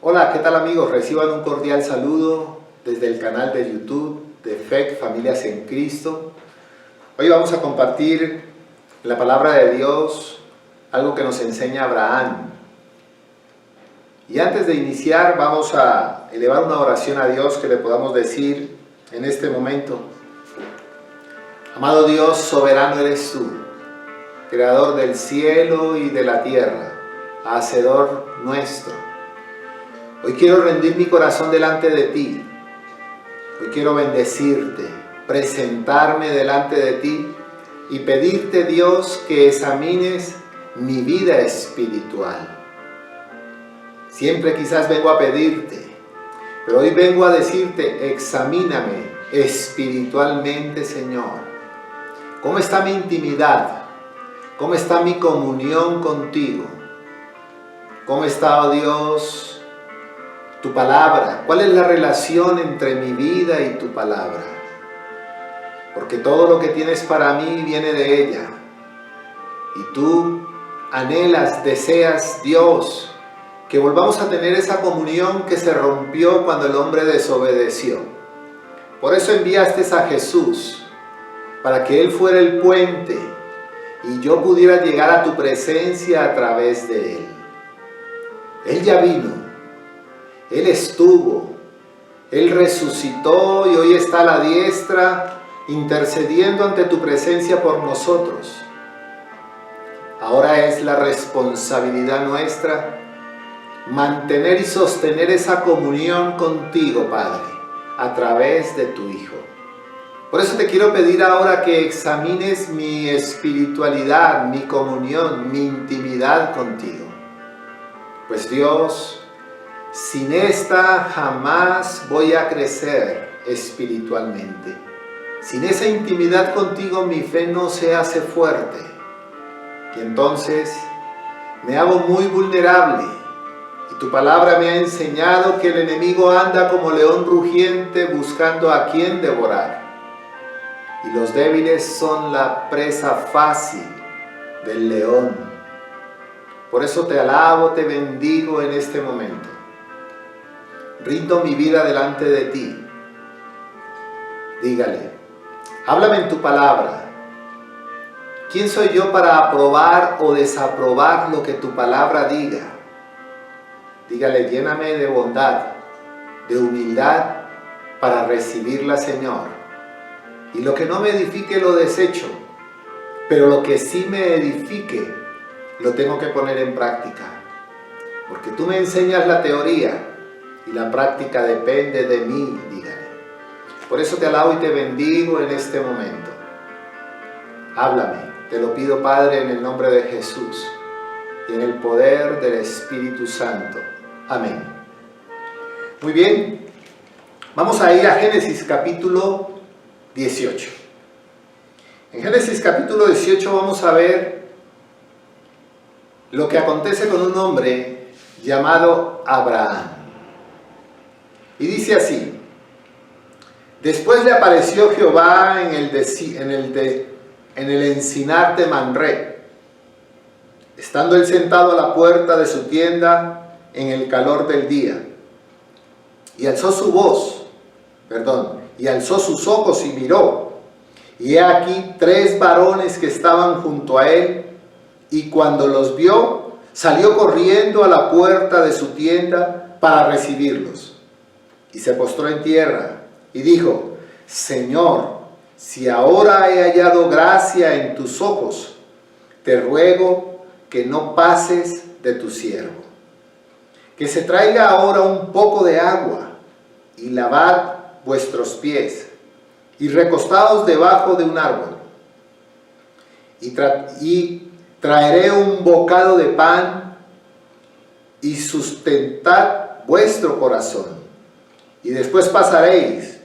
Hola, ¿qué tal amigos? Reciban un cordial saludo desde el canal de YouTube de FEC Familias en Cristo. Hoy vamos a compartir la palabra de Dios, algo que nos enseña Abraham. Y antes de iniciar vamos a elevar una oración a Dios que le podamos decir en este momento. Amado Dios, soberano eres tú, creador del cielo y de la tierra, hacedor nuestro. Hoy quiero rendir mi corazón delante de ti. Hoy quiero bendecirte, presentarme delante de ti y pedirte, Dios, que examines mi vida espiritual. Siempre quizás vengo a pedirte, pero hoy vengo a decirte, examíname espiritualmente, Señor. ¿Cómo está mi intimidad? ¿Cómo está mi comunión contigo? ¿Cómo está, oh Dios, tu palabra? ¿Cuál es la relación entre mi vida y tu palabra? Porque todo lo que tienes para mí viene de ella. Y tú anhelas, deseas, Dios, que volvamos a tener esa comunión que se rompió cuando el hombre desobedeció. Por eso enviaste a Jesús, para que Él fuera el puente y yo pudiera llegar a tu presencia a través de Él. Él ya vino. Él estuvo, Él resucitó y hoy está a la diestra intercediendo ante tu presencia por nosotros. Ahora es la responsabilidad nuestra mantener y sostener esa comunión contigo, Padre, a través de tu Hijo. Por eso te quiero pedir ahora que examines mi espiritualidad, mi comunión, mi intimidad contigo. Pues Dios, sin esta jamás voy a crecer espiritualmente. Sin esa intimidad contigo mi fe no se hace fuerte. Y entonces me hago muy vulnerable. Y tu palabra me ha enseñado que el enemigo anda como león rugiente buscando a quien devorar. Y los débiles son la presa fácil del león. Por eso te alabo, te bendigo en este momento. Rindo mi vida delante de ti. Dígale, háblame en tu palabra. ¿Quién soy yo para aprobar o desaprobar lo que tu palabra diga? Dígale, lléname de bondad, de humildad para recibirla, Señor. Y lo que no me edifique lo desecho, pero lo que sí me edifique lo tengo que poner en práctica. Porque tú me enseñas la teoría, y la práctica depende de mí, dígale. Por eso te alabo y te bendigo en este momento. Háblame, te lo pido, Padre, en el nombre de Jesús y en el poder del Espíritu Santo. Amén. Muy bien, vamos a ir a Génesis capítulo 18. En Génesis capítulo 18 vamos a ver lo que acontece con un hombre llamado Abraham. Y dice así: después le apareció Jehová en el encinar de Mamré, estando él sentado a la puerta de su tienda en el calor del día. Y alzó sus ojos y miró. Y he aquí 3 varones que estaban junto a él, y cuando los vio, salió corriendo a la puerta de su tienda para recibirlos. Y se postró en tierra y dijo: Señor, si ahora he hallado gracia en tus ojos, te ruego que no pases de tu siervo. Que se traiga ahora un poco de agua y lavad vuestros pies y recostaos debajo de un árbol. Y traeré un bocado de pan y sustentad vuestro corazón. Y después pasaréis,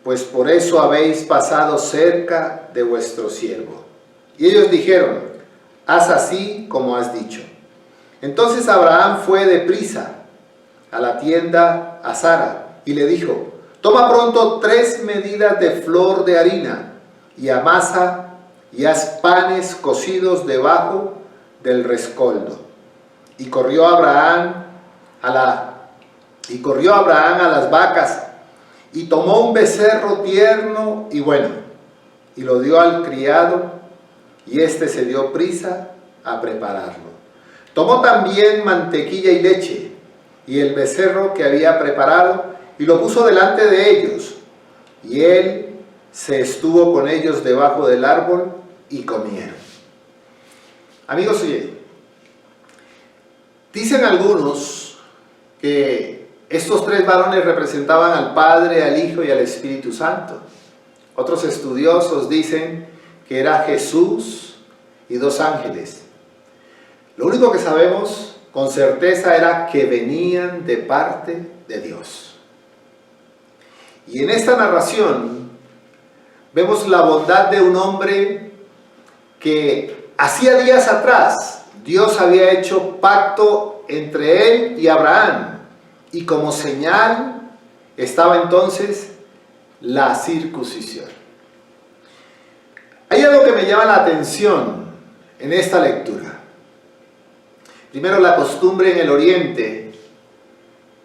pues por eso habéis pasado cerca de vuestro siervo. Y ellos dijeron: haz así como has dicho. Entonces Abraham fue deprisa a la tienda a Sara y le dijo: toma pronto 3 medidas de flor de harina y amasa y haz panes cocidos debajo del rescoldo. Y corrió Abraham a la Y corrió Abraham a las vacas, y tomó un becerro tierno y bueno, y lo dio al criado, y éste se dio prisa a prepararlo. Tomó también mantequilla y leche, y el becerro que había preparado, y lo puso delante de ellos, y él se estuvo con ellos debajo del árbol, y comieron. Amigos, dicen algunos que estos tres varones representaban al Padre, al Hijo y al Espíritu Santo. Otros estudiosos dicen que era Jesús y dos ángeles. Lo único que sabemos con certeza era que venían de parte de Dios. Y en esta narración vemos la bondad de un hombre que hacía días atrás Dios había hecho pacto entre él y Abraham. Y como señal estaba entonces la circuncisión. Hay algo que me llama la atención en esta lectura. Primero, la costumbre en el oriente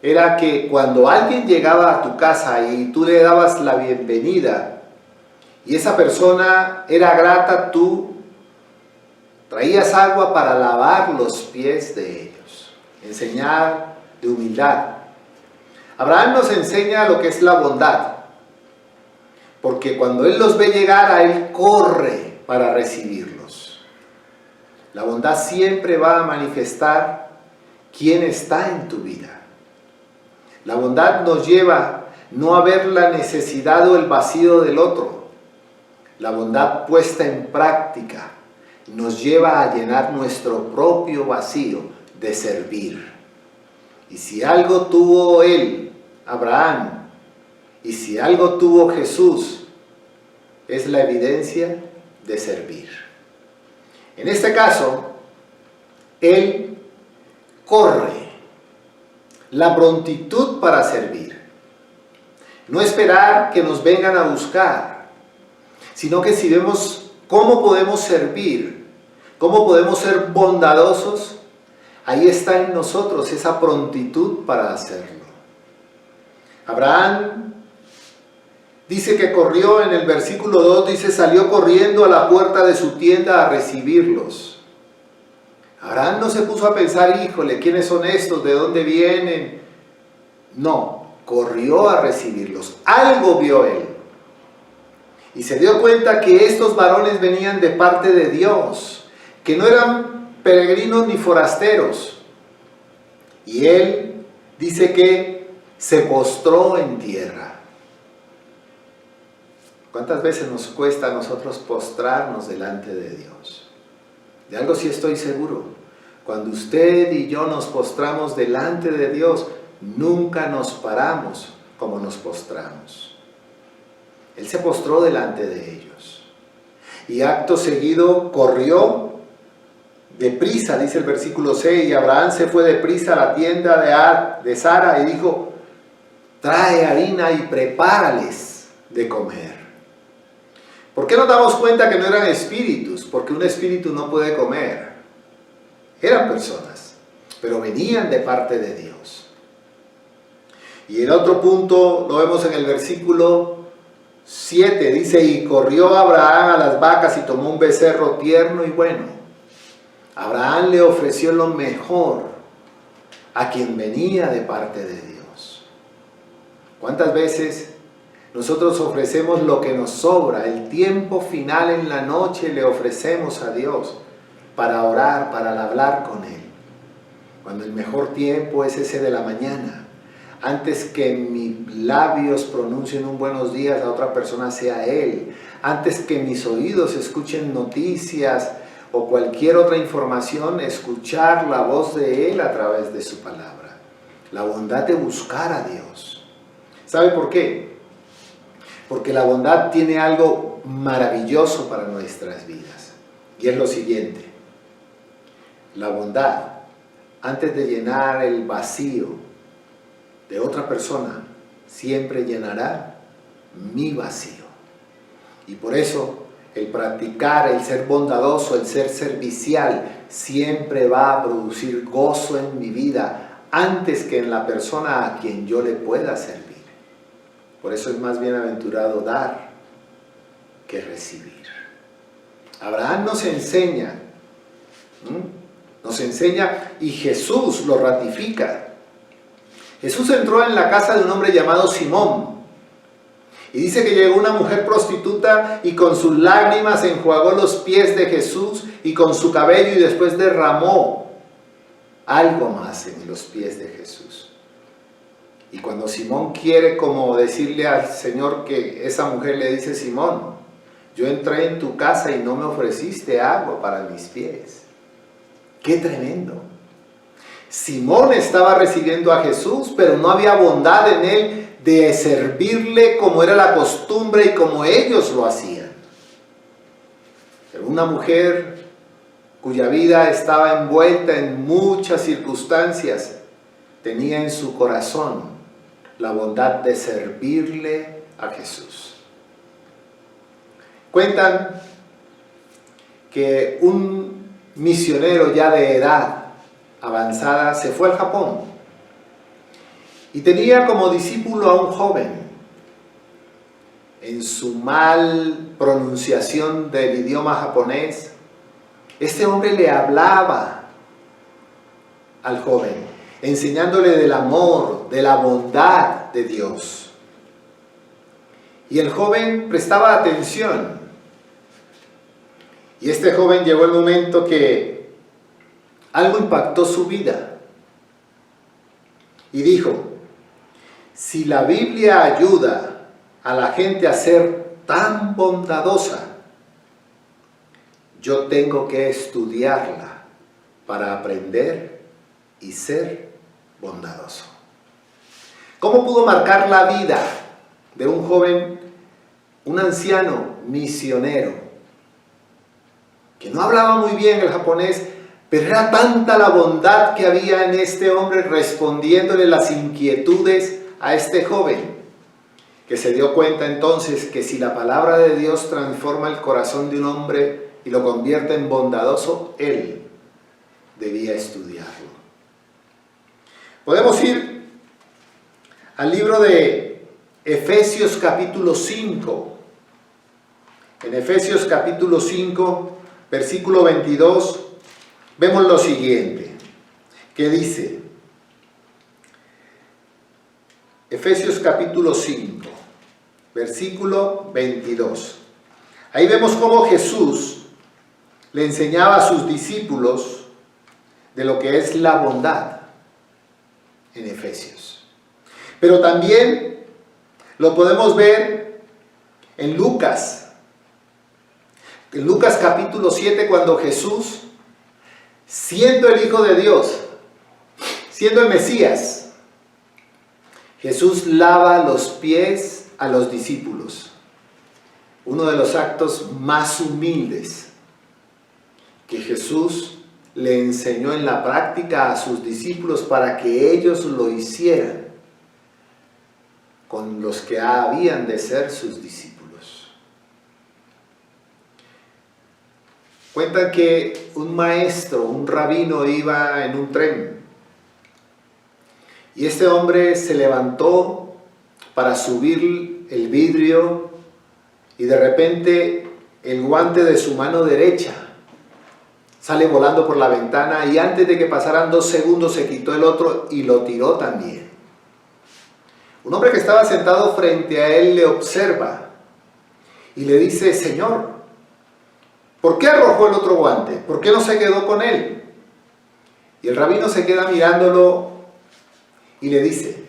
era que cuando alguien llegaba a tu casa y tú le dabas la bienvenida y esa persona era grata, tú traías agua para lavar los pies de ellos, en señal de humildad. Abraham nos enseña lo que es la bondad, porque cuando él los ve llegar, a él corre para recibirlos. La bondad siempre va a manifestar quién está en tu vida. La bondad nos lleva no a ver la necesidad o el vacío del otro. La bondad puesta en práctica nos lleva a llenar nuestro propio vacío de servir. Y si algo tuvo él, Abraham, y si algo tuvo Jesús, es la evidencia de servir. En este caso, él corre, la prontitud para servir. No esperar que nos vengan a buscar, sino que si vemos cómo podemos servir, cómo podemos ser bondadosos, ahí está en nosotros esa prontitud para hacerlo. Abraham dice que corrió, en el versículo 2 dice, salió corriendo a la puerta de su tienda a recibirlos. Abraham no se puso a pensar, híjole, ¿quiénes son estos? ¿De dónde vienen? No, corrió a recibirlos. Algo vio él. Y se dio cuenta que estos varones venían de parte de Dios, que no eran peregrinos ni forasteros. Y él dice que se postró en tierra. ¿Cuántas veces nos cuesta a nosotros postrarnos delante de Dios? De algo sí estoy seguro. Cuando usted y yo nos postramos delante de Dios, nunca nos paramos como nos postramos. Él se postró delante de ellos. Y acto seguido corrió deprisa, dice el versículo 6, y Abraham se fue deprisa a la tienda de Sara y dijo, trae harina y prepárales de comer. ¿Por qué nos damos cuenta que no eran espíritus? Porque un espíritu no puede comer. Eran personas, pero venían de parte de Dios. Y el otro punto lo vemos en el versículo 7, dice, y corrió Abraham a las vacas y tomó un becerro tierno y bueno. Abraham le ofreció lo mejor a quien venía de parte de Dios. ¿Cuántas veces nosotros ofrecemos lo que nos sobra? El tiempo final en la noche le ofrecemos a Dios para orar, para hablar con Él. Cuando el mejor tiempo es ese de la mañana. Antes que mis labios pronuncien un buenos días a otra persona, sea Él. Antes que mis oídos escuchen noticias o cualquier otra información, escuchar la voz de Él a través de su palabra. La bondad de buscar a Dios. ¿Sabe por qué? Porque la bondad tiene algo maravilloso para nuestras vidas. Y es lo siguiente. La bondad, antes de llenar el vacío de otra persona, siempre llenará mi vacío. Y por eso el practicar, el ser bondadoso, el ser servicial, siempre va a producir gozo en mi vida antes que en la persona a quien yo le pueda servir. Por eso es más bienaventurado dar que recibir. Abraham nos enseña, y Jesús lo ratifica. Jesús entró en la casa de un hombre llamado Simón y dice que llegó una mujer prostituta y con sus lágrimas enjuagó los pies de Jesús y con su cabello y después derramó algo más en los pies de Jesús. Y cuando Simón quiere como decirle al Señor que esa mujer le dice: Simón, yo entré en tu casa y no me ofreciste agua para mis pies. ¡Qué tremendo! Simón estaba recibiendo a Jesús, pero no había bondad en él de servirle como era la costumbre y como ellos lo hacían. Pero una mujer cuya vida estaba envuelta en muchas circunstancias, tenía en su corazón la bondad de servirle a Jesús. Cuentan que un misionero ya de edad avanzada se fue al Japón y tenía como discípulo a un joven. En su mal pronunciación del idioma japonés, este hombre le hablaba al joven, enseñándole del amor, de la bondad de Dios. Y el joven prestaba atención. Y este joven llegó el momento que algo impactó su vida. Y dijo: si la Biblia ayuda a la gente a ser tan bondadosa, yo tengo que estudiarla para aprender y ser bondadoso. ¿Cómo pudo marcar la vida de un joven, un anciano misionero, que no hablaba muy bien el japonés, pero era tanta la bondad que había en este hombre respondiéndole las inquietudes a este joven, que se dio cuenta entonces que si la palabra de Dios transforma el corazón de un hombre y lo convierte en bondadoso, él debía estudiarlo. Podemos ir al libro de Efesios capítulo 5. En Efesios capítulo 5, versículo 22, vemos lo siguiente, que dice, Efesios capítulo 5, versículo 22. Ahí vemos cómo Jesús le enseñaba a sus discípulos de lo que es la bondad en Efesios. Pero también lo podemos ver en Lucas. En Lucas capítulo 7, cuando Jesús, siendo el Hijo de Dios, siendo el Mesías, Jesús lava los pies a los discípulos. Uno de los actos más humildes que Jesús le enseñó en la práctica a sus discípulos para que ellos lo hicieran con los que habían de ser sus discípulos. Cuentan que un maestro, un rabino, iba en un tren y este hombre se levantó para subir el vidrio y de repente el guante de su mano derecha sale volando por la ventana y antes de que pasaran 2 segundos se quitó el otro y lo tiró también. Un hombre que estaba sentado frente a él le observa y le dice: Señor, ¿por qué arrojó el otro guante? ¿Por qué no se quedó con él? Y el rabino se queda mirándolo y le dice: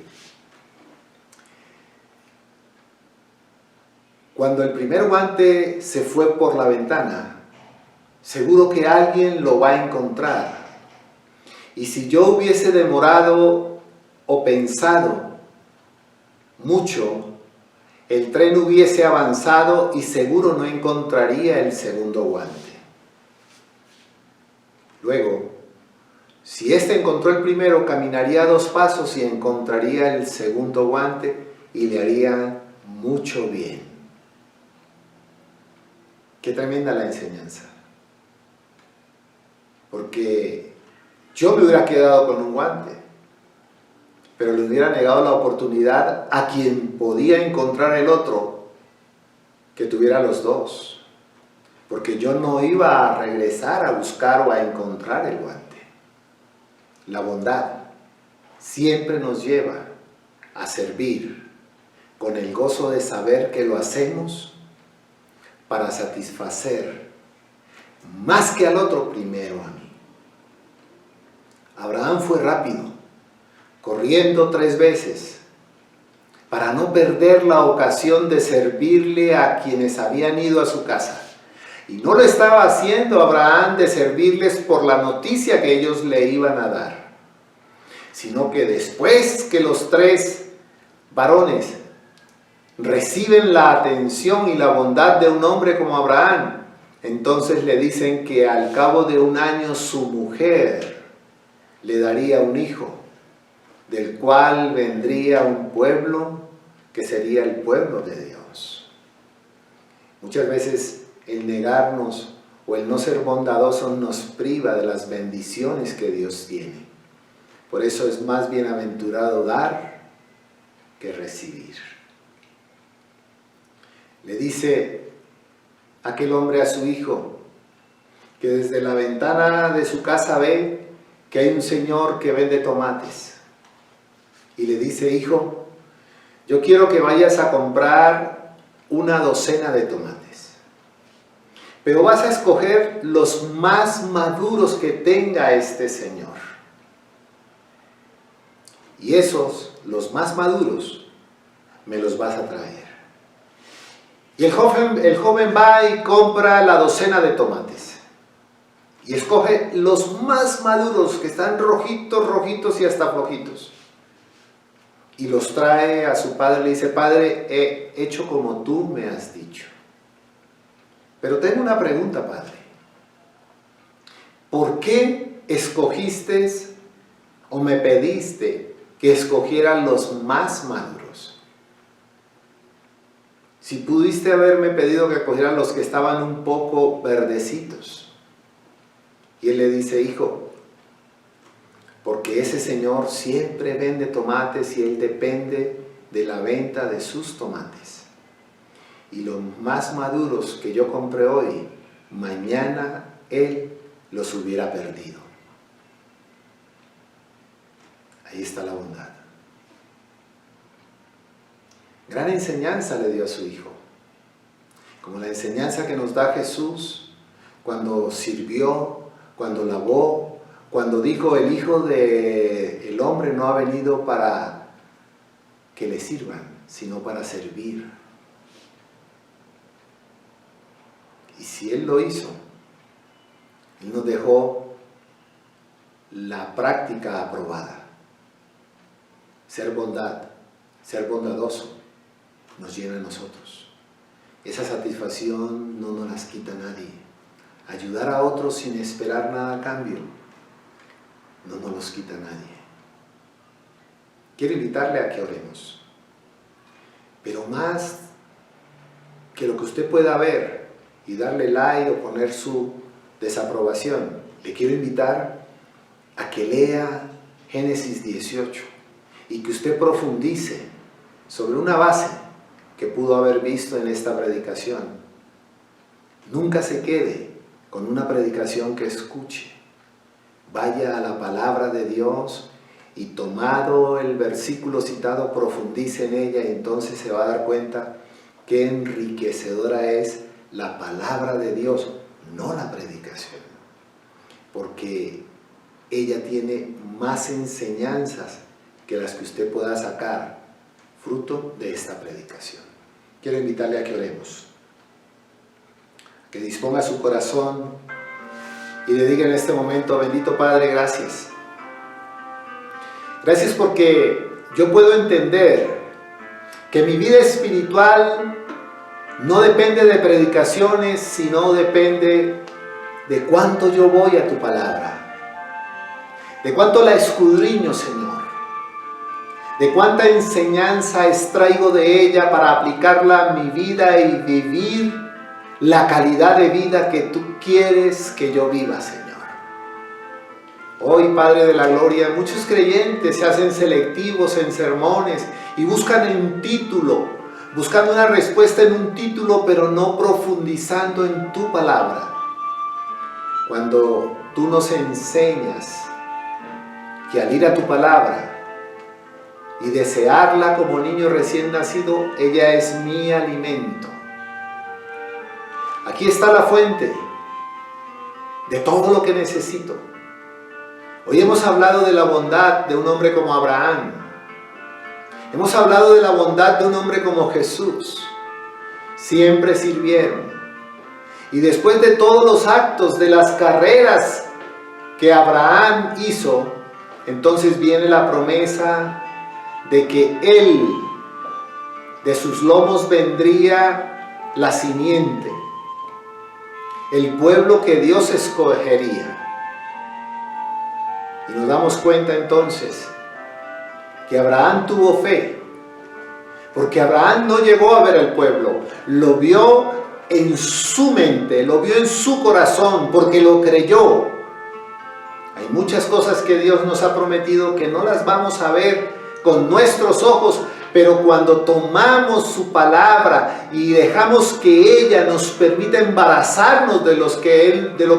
cuando el primer guante se fue por la ventana, seguro que alguien lo va a encontrar. Y si yo hubiese demorado o pensado mucho, el tren hubiese avanzado y seguro no encontraría el segundo guante. Luego, si éste encontró el primero, caminaría 2 pasos y encontraría el segundo guante y le haría mucho bien. Qué tremenda la enseñanza. Porque yo me hubiera quedado con un guante. pero le hubiera negado la oportunidad a quien podía encontrar el otro, que tuviera los dos. Porque yo no iba a regresar a buscar o a encontrar el guante. La bondad siempre nos lleva a servir con el gozo de saber que lo hacemos para satisfacer más que al otro primero a mí. Abraham fue rápido, corriendo 3 veces, para no perder la ocasión de servirle a quienes habían ido a su casa. Y no lo estaba haciendo Abraham de servirles por la noticia que ellos le iban a dar, sino que después que los 3 varones reciben la atención y la bondad de un hombre como Abraham, entonces le dicen que al cabo de 1 año su mujer le daría un hijo, del cual vendría un pueblo que sería el pueblo de Dios. Muchas veces el negarnos o el no ser bondadoso nos priva de las bendiciones que Dios tiene. Por eso es más bienaventurado dar que recibir. Le dice aquel hombre a su hijo, que desde la ventana de su casa ve que hay un señor que vende tomates. Y le dice: hijo, yo quiero que vayas a comprar 1 docena de tomates, pero vas a escoger los más maduros que tenga este señor. Y esos, los más maduros, me los vas a traer. Y el joven va y compra la docena de tomates. Y escoge los más maduros, que están rojitos, rojitos y hasta flojitos. Y los trae a su padre y le dice: padre, he hecho como tú me has dicho. Pero tengo una pregunta, padre. ¿Por qué escogiste o me pediste que escogieran los más maduros? Si pudiste haberme pedido que cogieran los que estaban un poco verdecitos. Y él le dice: hijo, porque ese señor siempre vende tomates y él depende de la venta de sus tomates. Y los más maduros que yo compré hoy, mañana él los hubiera perdido. Ahí está la bondad. Gran enseñanza le dio a su hijo, como la enseñanza que nos da Jesús cuando sirvió, cuando lavó, cuando dijo: el Hijo del Hombre no ha venido para que le sirvan, sino para servir. Y si Él lo hizo, Él nos dejó la práctica aprobada. Ser bondad, ser bondadoso, nos llena a nosotros. Esa satisfacción no nos las quita nadie. Ayudar a otros sin esperar nada a cambio, no nos los quita nadie. Quiero invitarle a que oremos. Pero más que lo que usted pueda ver y darle like o poner su desaprobación, le quiero invitar a que lea Génesis 18 y que usted profundice sobre una base que pudo haber visto en esta predicación. Nunca se quede con una predicación que escuche. Vaya a la palabra de Dios y, tomado el versículo citado, profundice en ella, y entonces se va a dar cuenta qué enriquecedora es la palabra de Dios, no la predicación, porque ella tiene más enseñanzas que las que usted pueda sacar fruto de esta predicación. Quiero invitarle a que oremos, que disponga su corazón y le diga en este momento: bendito Padre, gracias. Gracias porque yo puedo entender que mi vida espiritual no depende de predicaciones, sino depende de cuánto yo voy a tu palabra, de cuánto la escudriño, Señor, de cuánta enseñanza extraigo de ella para aplicarla a mi vida y vivir la calidad de vida que tú quieres que yo viva, Señor. Hoy, Padre de la Gloria, muchos creyentes se hacen selectivos en sermones y buscan un título, buscando una respuesta en un título, pero no profundizando en tu palabra. Cuando tú nos enseñas que al ir a tu palabra y desearla como niño recién nacido, ella es mi alimento. Aquí está la fuente de todo lo que necesito. Hoy hemos hablado de la bondad de un hombre como Abraham. Hemos hablado de la bondad de un hombre como Jesús. Siempre sirvieron. Y después de todos los actos, de las carreras que Abraham hizo, entonces viene la promesa de que él, de sus lomos vendría la simiente, el pueblo que Dios escogería. Y nos damos cuenta entonces que Abraham tuvo fe, porque Abraham no llegó a ver al pueblo, lo vio en su mente, lo vio en su corazón, porque lo creyó. Hay muchas cosas que Dios nos ha prometido que no las vamos a ver con nuestros ojos, pero cuando tomamos su palabra y dejamos que ella nos permita embarazarnos de lo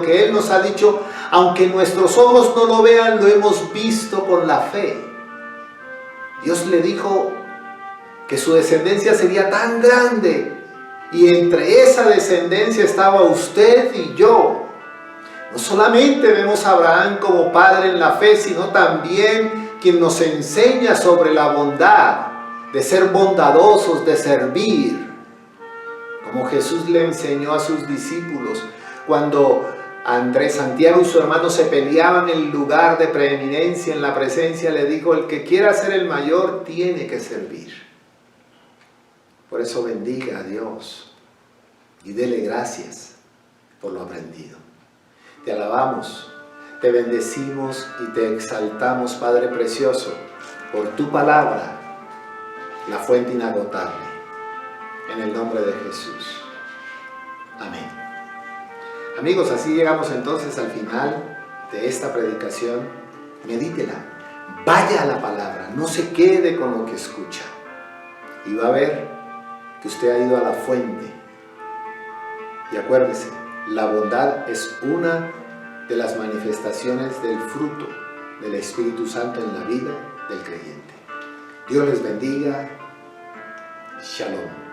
que Él nos ha dicho, aunque nuestros ojos no lo vean, lo hemos visto con la fe. Dios le dijo que su descendencia sería tan grande, y entre esa descendencia estaba usted y yo. No solamente vemos a Abraham como padre en la fe, sino también quien nos enseña sobre la bondad, de ser bondadosos, de servir, como Jesús le enseñó a sus discípulos cuando Andrés, Santiago y su hermano se peleaban en el lugar de preeminencia en la presencia. Le dijo: el que quiera ser el mayor tiene que servir. Por eso bendiga a Dios y dele gracias por lo aprendido. Te alabamos, te bendecimos y te exaltamos, Padre precioso, por tu palabra, la fuente inagotable. En el nombre de Jesús. Amén. Amigos, así llegamos entonces al final de esta predicación. Medítela, vaya a la palabra, no se quede con lo que escucha. Y va a ver que usted ha ido a la fuente. Y acuérdese, la bondad es una de las manifestaciones del fruto del Espíritu Santo en la vida del creyente. Dios les bendiga. Shalom.